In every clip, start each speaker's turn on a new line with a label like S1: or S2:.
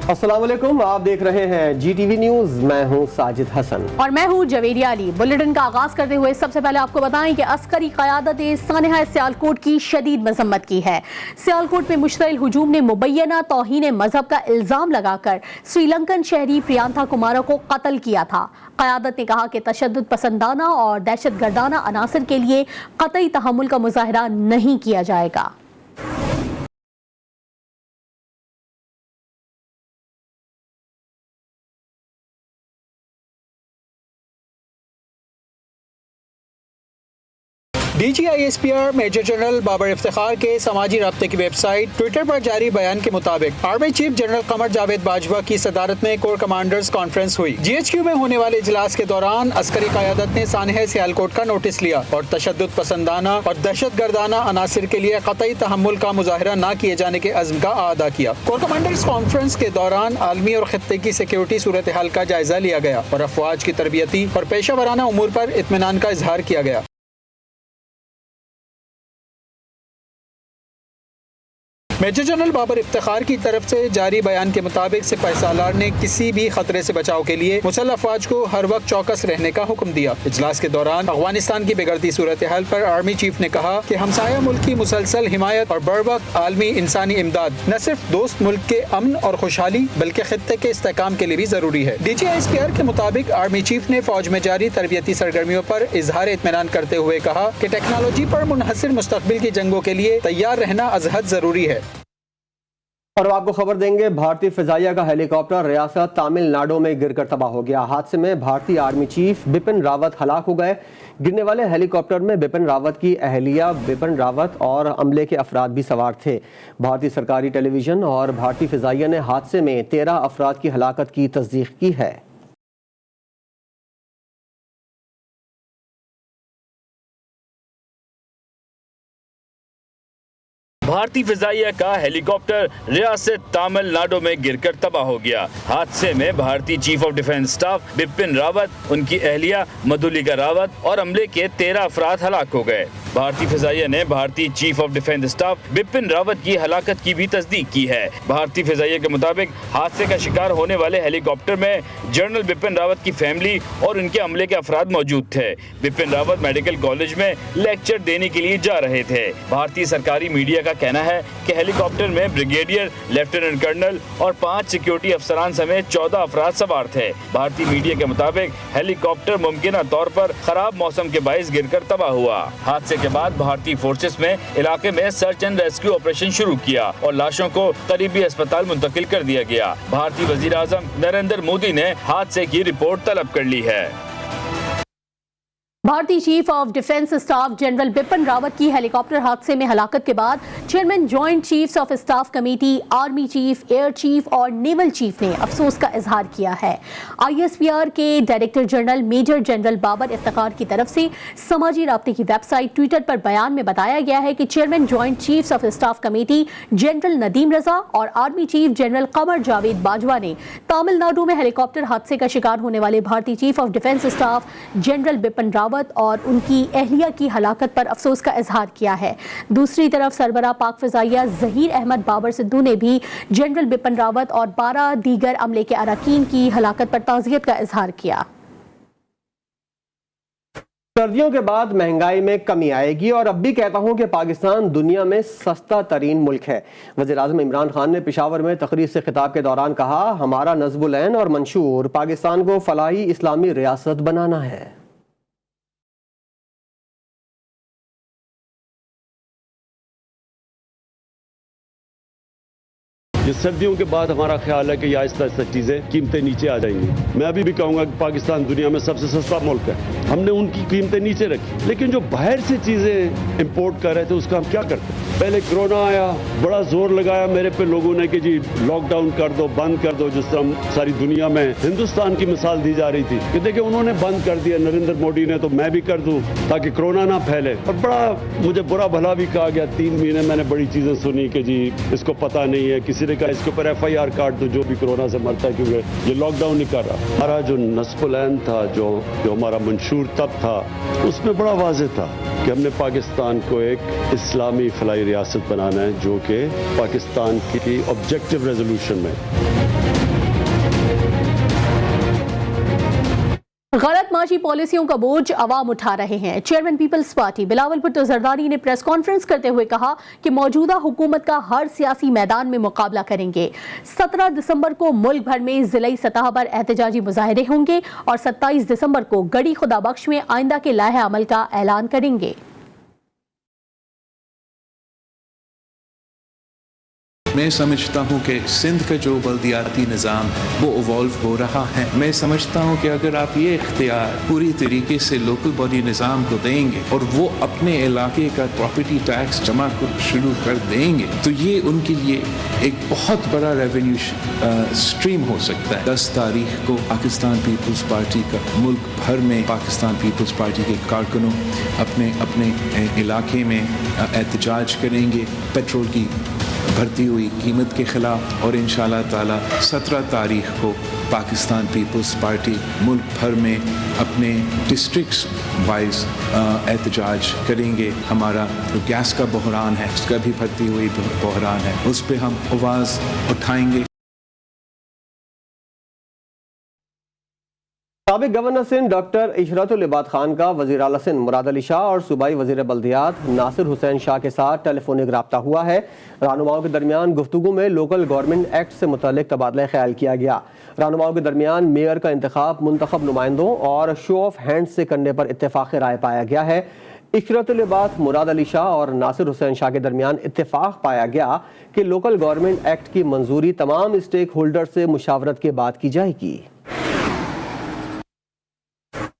S1: अस्सलाम वालेकुम, आप देख रहे हैं GTV न्यूज। मैं हूं साजिद हसन
S2: और मैं हूं जवेरिया अली। बुलेटिन का आगाज करते हुए सबसे पहले आपको बताएं कि अस्करी क़यादत सानिहा सियालकोट की शदीद मजम्मत की है। सियालकोट में मुश्तइल हुजूम ने मुबैना तौहीन मजहब का इल्जाम लगाकर श्रीलंकन शहरी प्रियांथा कुमारा को कत्ल किया था। क़यादत ने कहा कि तशद्दुद पसंदाना और दहशत गर्दाना अनासर के लिए क़तई तहम्मुल का मुजाहरा नहीं किया जाएगा।
S3: DGISPR major general Babar Iftikhar के समाजी राब्ते की वेबसाइट ट्विटर पर जारी बयान के मुताबिक army chief general Qamar Javed Bajwa की सदारत में कोर कमांडर्स कॉन्फ्रेंस हुई। GHQ में होने वाले इजलास के दौरान अस्करी क़यादत ने सानिहा सियालकोट का नोटिस लिया और तशद्दुद पसंदाना और दहशत गर्दाना अनासिर के लिए क़तई तहम्मुल का मुजाहरा न किए जाने के अज़्म का आदा किया। कोर कमांडर्स कॉन्फ्रेंस के दौरान आलमी और खित्ते की सिक्योरिटी सूरत हाल का जायजा लिया गया और अफवाज की तरबियती और पेशा वराना उमूर पर इत्मीनान का इजहार किया गया। मेजर जनरल बाबर इफ्तिखार की तरफ से जारी बयान के मुताबिक सिपाही-ए-सालार ने किसी भी खतरे से बचाव के लिए मुसल्लह अफवाज को हर वक्त चौकस रहने का हुक्म दिया। इजलास के दौरान अफगानिस्तान की बिगड़ती सूरत हाल पर आर्मी चीफ ने कहा कि हमसाया मुल्क की मुसलसल हिमायत और बर वक्त आलमी इंसानी इमदाद न सिर्फ दोस्त मुल्क के अमन और खुशहाली बल्कि खित्ते के इस्तेहकाम के लिए भी जरूरी है। DGISPR के मुताबिक आर्मी चीफ ने फौज में जारी तरबियती सरगर्मियों पर इजहार इत्मीनान करते हुए कहा कि टेक्नोलॉजी पर मुनहसर मुस्तकबिल की जंगों के लिए तैयार रहना अजहद जरूरी है।
S1: और आपको खबर देंगे, भारतीय फिजाइया का हेलीकॉप्टर रियासत तमिलनाडु में गिरकर तबाह हो गया। हादसे में भारतीय आर्मी चीफ बिपिन रावत हलाक हो गए। गिरने वाले हेलीकॉप्टर में बिपिन रावत की अहलिया बिपिन रावत और अमले के अफराद भी सवार थे। भारतीय सरकारी टेलीविजन और भारतीय फिजाइया ने हादसे में 13 अफराद की हलाकत की तस्दीक की है।
S4: भारतीय फिजाइया का हेलीकॉप्टर रियासत तमिलनाडु में गिरकर तबाह हो गया। हादसे में भारतीय chief of defence staff Bipin Rawat, उनकी अहलिया मधुलिका रावत और अमले के 13 अफराद हलाक हो गए। भारतीय फिजाइया ने भारतीय chief of defence staff Bipin Rawat की हलाकत की भी तस्दीक की है। भारतीय फिजाइया के मुताबिक हादसे का शिकार होने वाले हेलीकॉप्टर में जनरल बिपिन रावत की फैमिली और उनके अमले के अफराद मौजूद थे। बिपिन रावत मेडिकल कॉलेज में लेक्चर देने के लिए जा रहे थे। भारतीय सरकारी मीडिया का कहना है कि हेलीकॉप्टर में ब्रिगेडियर, लेफ्टिनेंट कर्नल और 5 सिक्योरिटी अफसरान समेत 14 अफराद सवार थे। भारतीय मीडिया के मुताबिक हेलीकॉप्टर मुमकिना तौर पर खराब मौसम के बाइस गिरकर तबाह हुआ। हादसे के बाद भारतीय फोर्सेस में इलाके में सर्च एंड रेस्क्यू ऑपरेशन शुरू किया और लाशों को करीबी अस्पताल मुंतकिल कर दिया गया। भारतीय वजीर आजम नरेंद्र मोदी ने हादसे की रिपोर्ट तलब कर ली है।
S2: भारतीय chief of defence staff general Bipin Rawat की हेलीकॉप्टर हादसे में हलाकत के बाद chairman joint chiefs of staff committee, army chief, air chief और नेवल चीफ ने अफसोस का इजहार किया है। ISPR के director general major general Babar Iftikhar की तरफ से समाजी राब्ते की वेबसाइट ट्विटर पर बयान में बताया गया है कि chairman joint chiefs of staff committee general Nadeem Raza और army chief general Qamar Javed Bajwa ने तमिलनाडु में हेलीकॉप्टर हादसे का शिकार होने वाले भारतीय chief of defence staff general Bipin Rawat और उनकी अहलिया की हलाकत पर अफसोस का इजहार किया है। दूसरी तरफ सरबराह पाक फिजाइया ज़हीर अहमद बाबर सिद्धू ने भी जनरल बिपिन रावत और 12 दीगर अमले के अरकान की हलाकत पर ताज़ियत का इजहार किया।
S1: सर्दियों के बाद महंगाई में कमी आएगी और अब भी कहता हूं कि पाकिस्तान दुनिया में सस्ता तरीन मुल्क है। वज़ीर आज़म इमरान खान ने पेशावर में तकरीर से खिताब के दौरान कहा, हमारा नज़्बुल ऐन और मंशूर पाकिस्तान को फलाही इस्लामी रियासत बनाना है।
S5: ये सर्दियों के बाद हमारा ख्याल है कि आहिस्ता आहिस्ता चीज़ें कीमतें नीचे आ जाएंगी। मैं अभी भी कहूँगा कि पाकिस्तान दुनिया में सबसे सस्ता मुल्क है। हमने उनकी कीमतें नीचे रखी, लेकिन जो बाहर से चीज़ें इंपोर्ट कर रहे थे उसका हम क्या करते? पहले कोरोना आया, बड़ा जोर लगाया मेरे पे लोगों ने कि जी लॉकडाउन कर दो, बंद कर दो। जिस तरह सारी दुनिया में हिंदुस्तान की मिसाल दी जा रही थी कि देखिए उन्होंने बंद कर दिया नरेंद्र मोदी ने, तो मैं भी कर दूं ताकि कोरोना ना फैले। और बड़ा मुझे बुरा भला भी कहा गया। 3 महीने मैंने बड़ी चीज़ें सुनी कि जी इसको पता नहीं है, किसी ने कहा इसके ऊपर FIR काट दो जो भी कोरोना से मरता है, क्योंकि ये लॉकडाउन नहीं कर रहा। हमारा जो नस्बुल-ऐन था, जो हमारा मंशूर तब था, उसमें बड़ा वाज़ेह था कि हमने पाकिस्तान को एक इस्लामी फलाई रियासत बनाना है, जो कि पाकिस्तान की ऑब्जेक्टिव रेजोल्यूशन में।
S2: गलत माशी पॉलिसियों का बोझ अवाम उठा रहे हैं। चेयरमैन पीपल्स पार्टी बिलावल भुट्टो जरदारी ने प्रेस कॉन्फ्रेंस करते हुए कहा कि मौजूदा हुकूमत का हर सियासी मैदान में मुकाबला करेंगे। 17 दिसंबर को मुल्क भर में जिलाई सतह पर एहतजाजी मुजाहिरे होंगे और 27 दिसंबर को गड़ी खुदाबख्श में आइंदा के लाहे अमल का ऐलान करेंगे।
S6: मैं समझता हूँ कि सिंध का जो बल्दियाती निज़ाम वो इवॉल्व हो रहा है। मैं समझता हूँ कि अगर आप ये इख्तियार पूरी तरीके से लोकल बॉडी निज़ाम को देंगे और वो अपने इलाके का प्रॉपर्टी टैक्स जमा शुरू कर देंगे तो ये उनके लिए एक बहुत बड़ा रेवेन्यू स्ट्रीम हो सकता है। 10 तारीख को पाकिस्तान पीपल्स पार्टी का मुल्क भर में पाकिस्तान पीपल्स पार्टी के कारकुनों अपने अपने इलाके में एहतजाज करेंगे पेट्रोल की बढ़ती हुई कीमत के खिलाफ, और इंशाअल्लाह ताला 17 तारीख को पाकिस्तान पीपल्स पार्टी मुल्क भर में अपने डिस्ट्रिक्ट्स वाइज एहतजाज करेंगे। हमारा जो गैस का बहरान है, उसका भी बढ़ती हुई बहरान है, उस पर हम आवाज़ उठाएंगे।
S1: साबिक गवर्नर सिंध डॉक्टर इशरतुल इबाद खान का वज़ीर आला सिंध मुराद अली शाह और सूबाई वज़ीर बल्दियात नासिर हुसैन शाह के साथ टेलीफोनिक रब्ता हुआ है। रहनुमाओं के दरमियान गुफ्तगू में लोकल गवर्नमेंट एक्ट से मुतल्लिक तबादला ख्याल किया गया। रहनुमाओं के दरमियान मेयर का इंतखाब मुंतखब नुमाइंदों और शो ऑफ हैंड से करने पर इत्तेफाक राय पाया गया है। इशरतुल इबाद मुराद अली शाह और नासिर हुसैन शाह के दरमियान इत्तेफाक पाया गया कि लोकल गवर्नमेंट एक्ट की मंजूरी तमाम स्टेक होल्डर से मुशावरत के बाद की जाएगी।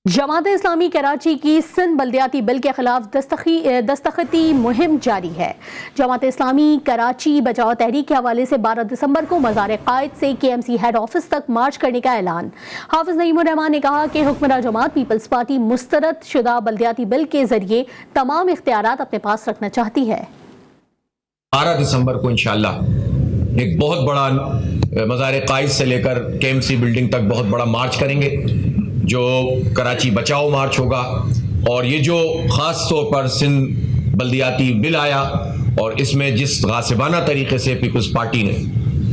S2: जमात इस्लामी कराची की सिंध बल्दियाती बिल के खिलाफ दस्तखती मुहिम जारी है। जमात इस्लामी कराची बचाओ तहरीक के हवाले से 12 दिसंबर को मज़ार कायद से KMC हेड ऑफिस तक मार्च करने का ऐलान। हाफिज नईमुर रहमान ने कहा कि हुक्मरान जमात पीपल्स पार्टी मुस्तरद शुदा बल्दियाती बिल के जरिए तमाम इख्तियारात अपने पास रखना चाहती है।
S7: 12 दिसंबर को इंशाअल्लाह एक बहुत बड़ा मज़ार कायद से लेकर KMC बिल्डिंग तक बहुत बड़ा मार्च करेंगे, जो कराची बचाओ मार्च होगा। और ये जो ख़ास तौर पर सिंध बल्दियाती बिल आया और इसमें जिस गासिबाना तरीके से पीपल्स पार्टी ने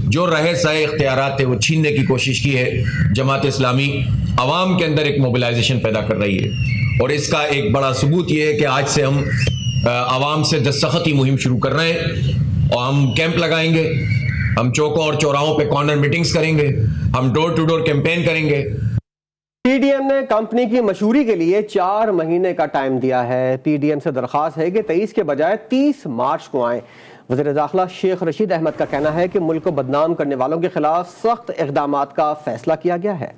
S7: जो रहे सहे इख्तियारात थे वो छीनने की कोशिश की है, जमात इस्लामी आवाम के अंदर एक मोबिलाइजेशन पैदा कर रही है। और इसका एक बड़ा सबूत ये है कि आज से हम आवाम से दस्तखती मुहिम शुरू कर रहे हैं और हम कैंप लगाएंगे, हम चौकों और चौराहों पे कॉर्नर मीटिंग्स करेंगे, हम डोर टू डोर कैंपेन करेंगे।
S1: PDM ने कंपनी की मशहूरी के लिए 4 महीने का टाइम दिया है। PDM से दरख्वास्त है कि 23 के बजाय 30 मार्च को आए। वज़ीर दाखिला शेख रशीद अहमद का कहना है कि मुल्क को बदनाम करने वालों के खिलाफ सख्त इक़दामात का फैसला किया गया है।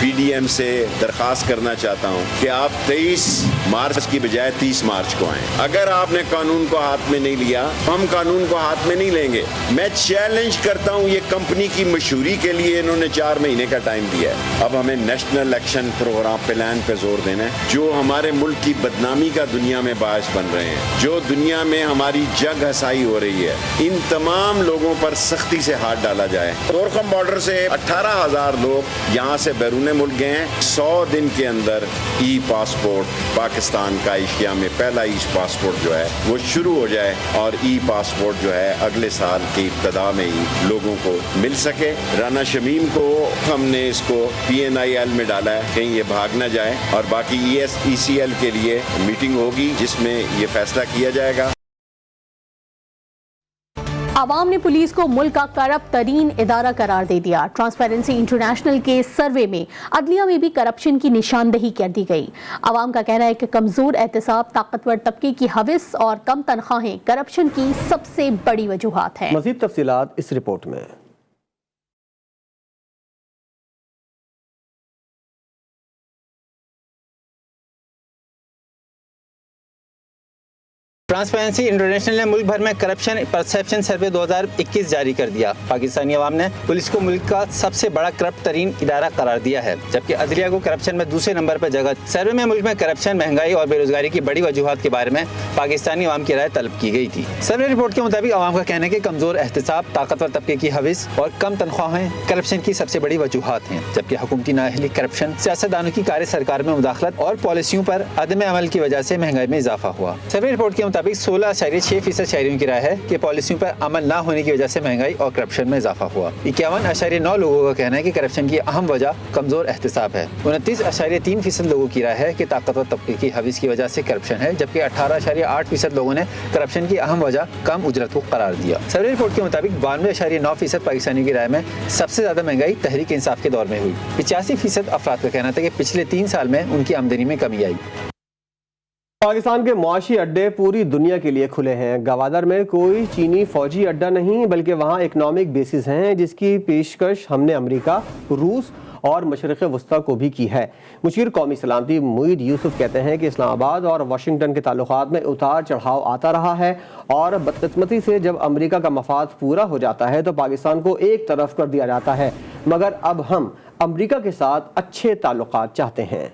S8: PDM से दरखास्त करना चाहता हूं कि आप 23 मार्च की बजाय 30 मार्च को आएं। अगर आपने कानून को हाथ में नहीं लिया, हम कानून को हाथ में नहीं लेंगे। मैं चैलेंज करता हूं, ये कंपनी की मशहूरी के लिए इन्होंने 4 महीने का टाइम दिया है। अब हमें नेशनल एक्शन प्रोग्राम प्लान पे जोर देना है, जो हमारे मुल्क की बदनामी का दुनिया में बायस बन रहे हैं, जो दुनिया में हमारी जग हसाई हो रही है। इन तमाम लोगों पर सख्ती से हाथ डाला जाए। तोरखम बॉर्डर से 18,000 लोग यहाँ से बैरून मुल्क गए हैं। 100 दिन के अंदर ई पासपोर्ट पाकिस्तान का एशिया में पहला ई पासपोर्ट जो है वो शुरू हो जाए और ई पासपोर्ट जो है अगले साल की इब्तदा में ही लोगों को मिल सके। राना शमीम को हमने इसको PNIL में डाला है, कहीं ये भाग ना जाए। और बाकी ECL के लिए मीटिंग होगी जिसमें ये फैसला किया जाएगा।
S2: आवाम ने पुलिस को मुल्क का करप्ट तरीन इदारा करार दे दिया। ट्रांसपेरेंसी इंटरनेशनल के सर्वे में अदलिया में भी करप्शन की निशानदही कर दी गई। आवाम का कहना है कि कमजोर एहतसाब, ताकतवर तबके की हविस और कम तनख्वाहें करप्शन की सबसे बड़ी वजूहात हैं।
S1: मज़ीद तफसीलात इस रिपोर्ट में।
S3: ट्रांसपेरेंसी इंटरनेशनल ने मुल्क भर में करप्शन परसेप्शन सर्वे 2021 जारी कर दिया। पाकिस्तानी अवाम ने पुलिस को मुल्क का सबसे बड़ा करप्ट तरीन इदारा करार दिया है, जबकि अदलिया को करप्शन में दूसरे नंबर पर जगह। सर्वे में मुल्क में करप्शन, महंगाई और बेरोजगारी की बड़ी वजूहात के बारे में पाकिस्तानी अवाम की राय तलब की गई थी। सर्वे रिपोर्ट के मुताबिक अवाम का कहना है कि कमजोर एहतिसाब, ताकतवर तबके की हविस और कम तनख्वाहें करप्शन की सबसे बड़ी वजूहात हैं, जबकि हुकूमती नाअहली, करप्शन, सियासतदानों की कार्य सरकार में मुदाखलत और पॉलिसियों पर अदम अमल की वजह से महंगाई में इजाफा हुआ। सर्वे रिपोर्ट के मुताबिक 16.6% शहरियों की राय है कि पॉलिसियों पर अमल न होने की वजह से महंगाई और करप्शन में इजाफा हुआ। 51.9 लोगों का कहना है कि करप्शन की अहम वजह कमजोर एहतिसाब है। 29.3% लोगों की राय है कि ताकतवर तबके की हविस की वजह से करप्शन है, जबकि 18.8% लोगों ने करप्शन की अहम वजह कम उजरत को करार दिया। सर्वे रिपोर्ट के मुताबिक 92.9% पाकिस्तानियों की राय में सबसे ज्यादा महंगाई तहरीक इंसाफ के दौर में हुई। 85% अफराद का कहना था कि पिछले 3 साल में उनकी आमदनी में कमी आई।
S1: पाकिस्तान के मुआशी अड्डे पूरी दुनिया के लिए खुले हैं। गवादर में कोई चीनी फौजी अड्डा नहीं, बल्कि वहाँ इकनॉमिक बेसिस हैं, जिसकी पेशकश हमने अमेरिका, रूस और मशरिक़ वस्ता को भी की है। मुशीर कौमी सलामती मुईद यूसुफ कहते हैं कि इस्लामाबाद और वाशिंगटन के ताल्लुकात में उतार चढ़ाव आता रहा है और बदकिस्मती से जब अमेरिका का मफाद पूरा हो जाता है तो पाकिस्तान को एक तरफ कर दिया जाता है, मगर अब हम अमेरिका के साथ अच्छे ताल्लुकात चाहते हैं।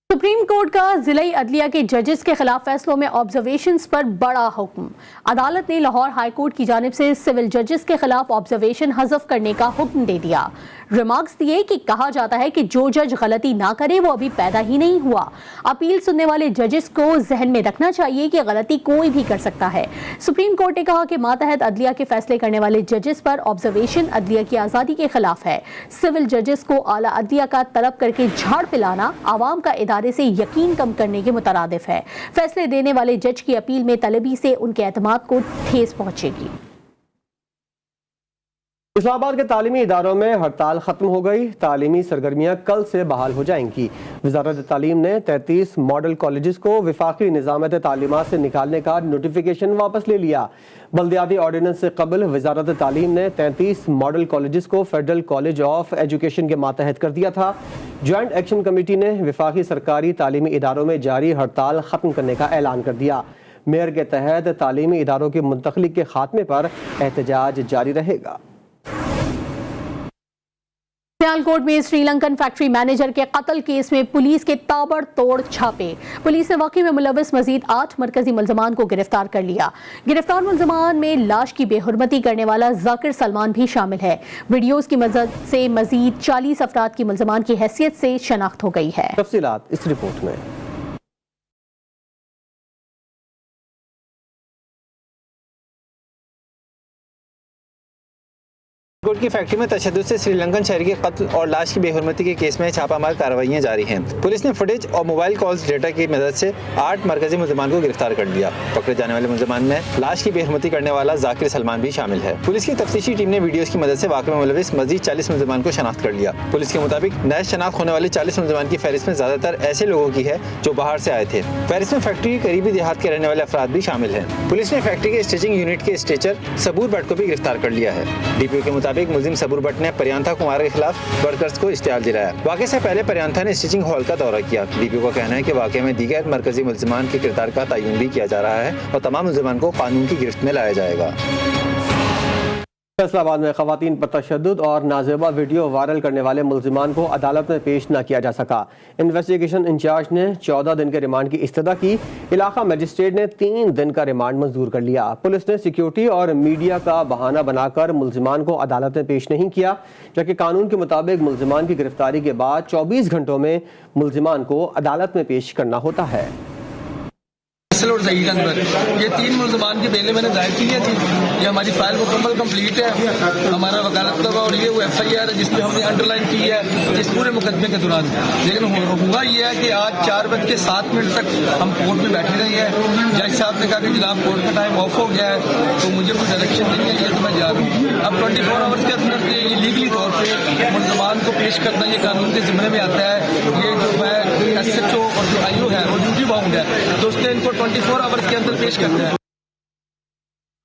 S2: सुप्रीम कोर्ट का जिला अदलिया के जजेस के खिलाफ फैसलों में ऑब्जर्वेशंस पर बड़ा हुक्म। अदालत ने लाहौर हाई कोर्ट की जानिब से सिविल जजेस के खिलाफ ऑब्जर्वेशन हज़फ करने का हुक्म दे दिया। रिमार्क्स दिए कि कहा जाता है कि जो जज गलती ना करे वो अभी पैदा ही नहीं हुआ। अपील सुनने वाले जजेस को जहन में रखना चाहिए कि गलती कोई भी कर सकता है। सुप्रीम कोर्ट ने कहा कि मातहत अदलिया के फैसले करने वाले जजेस पर ऑब्जर्वेशन अदलिया की आज़ादी के खिलाफ है। सिविल जजेस को आला अदलिया का तलब करके झाड़ पिलाना आवाम का इदारे से यकीन कम करने के मुतरादिफ है। फैसले देने वाले जज की अपील में तलबी से उनके एतमाद को ठेस पहुंचेगी।
S1: इस्लामाबाद के तालीमी इदारों में हड़ताल खत्म हो गई। तालीमी सरगर्मियां कल से बहाल हो जाएंगी। वजारत तालीम ने 33 मॉडल कॉलेजेस को वफाकी निज़ामत तालीमात से निकालने का नोटिफिकेशन वापस ले लिया। बल्दियाती ऑर्डिनेंस से कबल वजारत तालीम ने 33 मॉडल कॉलेजेस को फेडरल कॉलेज ऑफ एजुकेशन के मातहत कर दिया था। ज्वाइंट एक्शन कमेटी ने वफाकी सरकारी तालीमी इदारों में जारी हड़ताल खत्म करने का ऐलान कर दिया। मेयर के तहत तालीमी इदारों की मुंतकली के खात्मे पर एहतजाज जारी रहेगा।
S2: सियालकोट में श्रीलंकन फैक्ट्री मैनेजर के कत्ल केस में पुलिस के ताबड़तोड़ छापे। पुलिस ने वाकये में मुलविस मजीद 8 मरकजी मुल्जमान को गिरफ्तार कर लिया। गिरफ्तार मुल्जमान में लाश की बेहुरमती करने वाला जाकिर सलमान भी शामिल है। वीडियोस की मदद से मजीद 40 अफराद की मुल्जमान की हैसियत से शनाख्त हो गई है।
S1: तफसीलात इस रिपोर्ट में।
S3: कोट की फैक्ट्री में तशद्दुद से श्रीलंकन शहरी के कत्ल और लाश की बेहुरमती के केस में छापामार कार्रवाइयां जारी हैं। पुलिस ने फुटेज और मोबाइल कॉल्स डेटा की मदद से 8 मरकजी मुल्जमान को गिरफ्तार कर लिया। पकड़े जाने वाले मुल्जमान में लाश की बेहुरमती करने वाला जाकिर सलमान भी शामिल है। पुलिस की तफ्तीशी टीम ने वीडियोस की मदद से वाक़ये में मुलविस मजीद 40 मुल्जमान को शनाख्त कर लिया। पुलिस के मुताबिक नए शनाख्त होने वाले 40 मुल्जमान की फहरिस्त में ज्यादातर ऐसे लोगों की है जो बाहर से आए थे। फहरिस्त में फैक्ट्री के करीबी देहात के रहने वाले अफराद भी शामिल हैं। पुलिस ने फैक्ट्री के स्टिचिंग यूनिट के स्टिचर सबूर भट्ट को भी गिरफ्तार कर लिया है। डीपीओ के मुताबिक मुलजिम सबूर भट्ट ने परियांथा कुमार के खिलाफ वर्कर्स को इश्तिहार दिलाया। वाक़े से पहले परियांथा ने स्टिचिंग हॉल का दौरा किया। डीपीओ का कहना है कि वाक़े में दीगर मरकजी मुल्जिमान के किरदार का तयन भी किया जा रहा है और तमाम मुल्जिमान को कानून की गिरफ्त में लाया जाएगा।
S1: फैसलाबाद में खवातीन पर तशद्दुद और नाजेबा वीडियो वायरल करने वाले मुल्जिमान को अदालत में पेश न किया जा सका। इन्वेस्टिगेशन इंचार्ज ने 14 दिन के रिमांड की इस्तदा की। इलाका मजिस्ट्रेट ने 3 दिन का रिमांड मंजूर कर लिया। पुलिस ने सिक्योरिटी और मीडिया का बहाना बनाकर मुल्जिमान को अदालत में पेश नहीं किया, जबकि कानून के मुताबिक मुल्जिमान की गिरफ्तारी के बाद 24 घंटों में मुल्जिमान को अदालत में पेश करना होता है।
S9: और सईद अनवर ये 3 मुल्जमान की बेलें मैंने दायर की थी। ये हमारी फाइल मुकम्मल कंप्लीट है। हमारा वकालत का और ये वो FIR है जिसमें हमने अंडरलाइन की है इस पूरे मुकदमे के दौरान। लेकिन हुआ ये है कि आज 4:07 तक हम कोर्ट में बैठे रहे हैं। जज साहब ने कहा कि जनाब कोर्ट का टाइम ऑफ हो गया है, तो मुझे कोई डायरेक्शन नहीं है, ये तो मैं जा रहा हूँ। अब 24 आवर्स के अंदर ये लीगली तौर पर मुल्जमान को पेश करना ये कानून के जिम्मे में आता है। ये जो है SHO और जो IO है वो ड्यूटी बाउंड है, तो उसने इनको 24 आवर्स के अंदर पेश करना है।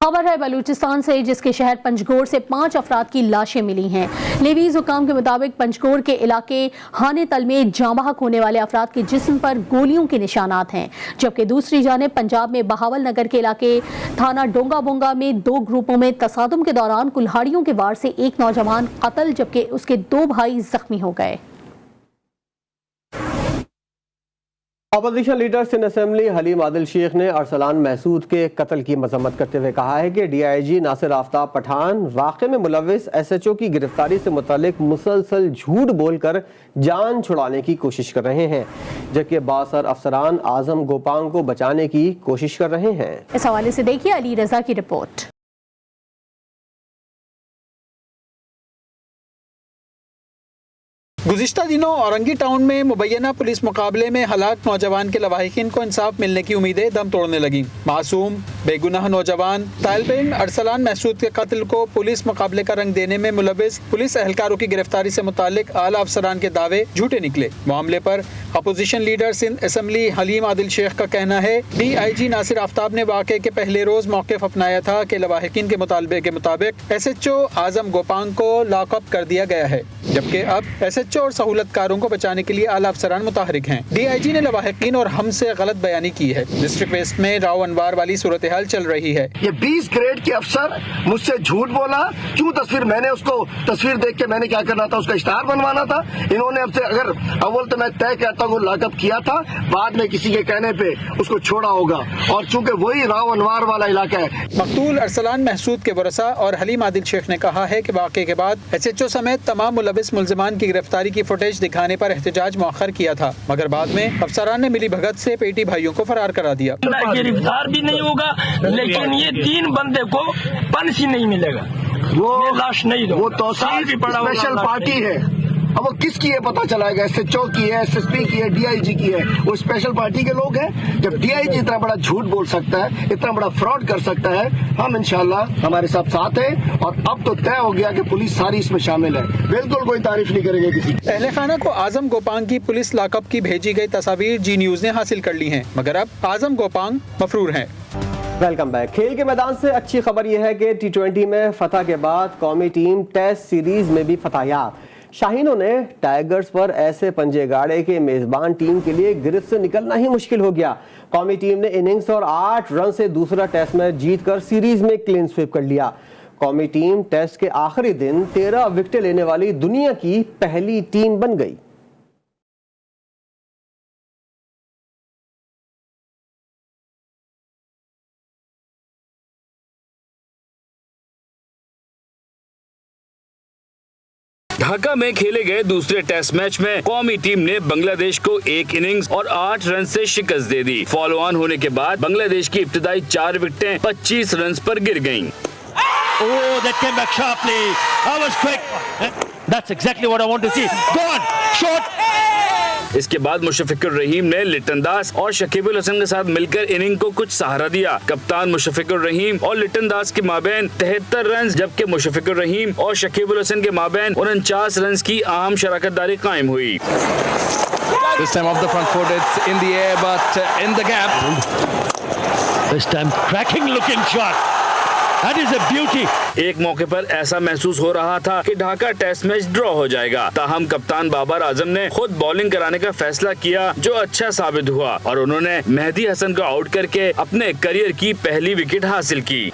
S2: खबर है बलूचिस्तान से, जिसके शहर पंजगोर से 5 अफराद की लाशें मिली हैं। लेवीज हुकाम के मुताबिक पंजगोर के इलाके हाने तल में जांबहक होने वाले अफराद के जिस्म पर गोलियों के निशानात हैं, जबकि दूसरी जानिब पंजाब में बहावल नगर के इलाके थाना डोंगा बोंगा में 2 ग्रुपों में तसादुम के दौरान कुल्हाड़ियों के वार से एक नौजवान कत्ल जबकि उसके 2 भाई जख्मी हो गए।
S1: Opposition leader Sindh assembly Haleem Adil Sheikh ने अरसलान महसूद के कत्ल की मजम्मत करते हुए कहा है कि DIG नासिर आफ्ताब पठान वाक़े में मुलव्विस SHO की गिरफ्तारी से मुतालिक मुसलसल झूठ बोलकर जान छुड़ाने की कोशिश कर रहे हैं, जबकि बासर अफसरान आजम गोपांग को बचाने की कोशिश कर रहे हैं।
S2: इस हवाले से देखिए अली रजा की रिपोर्ट।
S3: गुज़िश्ता दिनों औरंगी टाउन में मुबैना पुलिस मुकाबले में हलाक नौजवान के लवाहिकीन को इंसाफ मिलने की उम्मीदें दम तोड़ने लगी। मासूम बेगुनाह नौजवान तालिब इल्म अरसलान महसूद के कत्ल को पुलिस मुकाबले का रंग देने में मुलव्विस पुलिस एहलकारों की गिरफ्तारी से मुतालिक आला अफसरान के दावे झूठे निकले। मामले पर opposition leader Sindh assembly Haleem Adil Sheikh का कहना है DIG नासिर आफ्ताब ने वाक़े के पहले रोज मौक़िफ़ अपनाया था कि लवाहिकीन के मुतालबे के मुताबिक SHO आजम गोपांग को लॉकअप कर दिया गया है, जबकि अब SHO और सहूलतकारों को बचाने के लिए आला अफसरान मुताहरिक हैं। DIG ने लवाहिकीन और हमसे गलत बयानी की है। डिस्ट्रिक्ट वेस्ट में राव अनवार वाली सूरत हाल चल रही है।
S10: ये 20 ग्रेड के अफसर मुझसे झूठ बोला, क्यों तस्वीर मैंने उसको तस्वीर देख के मैंने क्या करना था, उसका इश्तार बनवाना था। इन्होंने हमसे अगर अव्वल तो मैं तय कहता हूँ लॉकअप किया था, बाद में किसी के कहने पे उसको छोड़ा होगा, और चूंकि वही राव अनवार वाला इलाका है।
S3: मकतूल अरसलान महसूद के वरसा और हलीम आदिल शेख ने कहा है कि वाक़े के बाद SHO समेत तमाम मुलव्विस मुल्ज़िमान की गिरफ्तारी की फुटेज दिखाने पर एहतजाज मौखर किया था, मगर बाद में अफसरान ने मिली भगत से पेटी भाइयों को फरार करा दिया।
S11: गिरफ्तार भी नहीं होगा, लेकिन ये 3 बंदे को पंच ही नहीं मिलेगा, वो लाश नहीं,
S10: वो तो स्पेशल पार्टी है। अब वो किसकी है पता चलाएगा, SHO की है, SSP की है, DIG की है, वो स्पेशल पार्टी के लोग हैं। जब DIG इतना बड़ा झूठ बोल सकता है, इतना बड़ा फ्रॉड कर सकता है, हम इंशाल्लाह हमारे साथ हैं, और अब तो तय हो गया कि पुलिस सारी इसमें शामिल है। बिल्कुल कोई तारीफ नहीं करेंगे किसी।
S3: अहले खाना को आजम गोपांग की पुलिस लॉकअप की भेजी गई तस्वीर जी न्यूज ने हासिल कर ली है, मगर अब आजम गोपांग मफरूर हैं।
S1: Welcome back. खेल के मैदान से अच्छी खबर यह है कि T20 में फतह के बाद कौमी टीम टेस्ट सीरीज में भी फतहयाब। शाहीनों ने टाइगर्स पर ऐसे पंजे गाड़े के मेजबान टीम के लिए गिरफ्त से निकलना ही मुश्किल हो गया। कौमी टीम ने इनिंग्स और 8 रन से दूसरा टेस्ट मैच जीतकर सीरीज में क्लीन स्वीप कर लिया। कौमी टीम टेस्ट के आखिरी दिन 13 विकेटें लेने वाली दुनिया की पहली टीम बन गई।
S4: ढाका में खेले गए दूसरे टेस्ट मैच में कौमी टीम ने बांग्लादेश को 1 इनिंग्स और 8 रन से शिकस्त दे दी। फॉलो ऑन होने के बाद बांग्लादेश की इब्तिदाई 4 विकेटें 25 रन पर गिर गयीं।
S12: Oh, that came back sharply. That was quick. That's exactly what I want to see. Gone. Shot.
S4: इसके बाद मुशफ़िकुर रहीम ने लिटन दास और शकीबुल हसन के साथ मिलकर इनिंग को कुछ सहारा दिया। कप्तान मुशफ़िकुर रहीम और लिटन दास के माबैन 73 रन, जबकि मुशफ़िकुर रहीम और शकीबुल हसन के माबैन 49 रन की अहम शराकतदारी कायम हुई।
S13: This time off the front foot, it's in the air, but in the gap.
S12: This time cracking looking shot. That is a beauty.
S4: एक मौके पर ऐसा महसूस हो रहा था कि ढाका टेस्ट मैच ड्रॉ हो जाएगा, ताहम कप्तान बाबर आजम ने खुद बॉलिंग कराने का फैसला किया, जो अच्छा साबित हुआ, और उन्होंने मेहदी हसन को आउट करके अपने करियर की पहली विकेट हासिल की।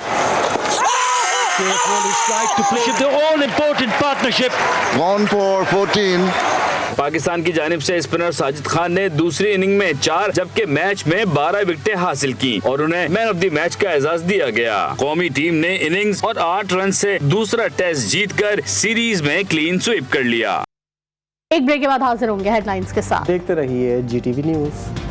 S4: पाकिस्तान की जानिब से स्पिनर साजिद खान ने दूसरी इनिंग में 4 जबकि मैच में 12 विकेटें हासिल की और उन्हें मैन ऑफ द मैच का एजाज दिया गया। कौमी टीम ने इनिंग्स और 8 रन से दूसरा टेस्ट जीतकर सीरीज में क्लीन स्वीप कर लिया।
S2: एक ब्रेक के बाद हाजिर होंगे हेडलाइंस के साथ।
S1: देखते रहिए GTV न्यूज।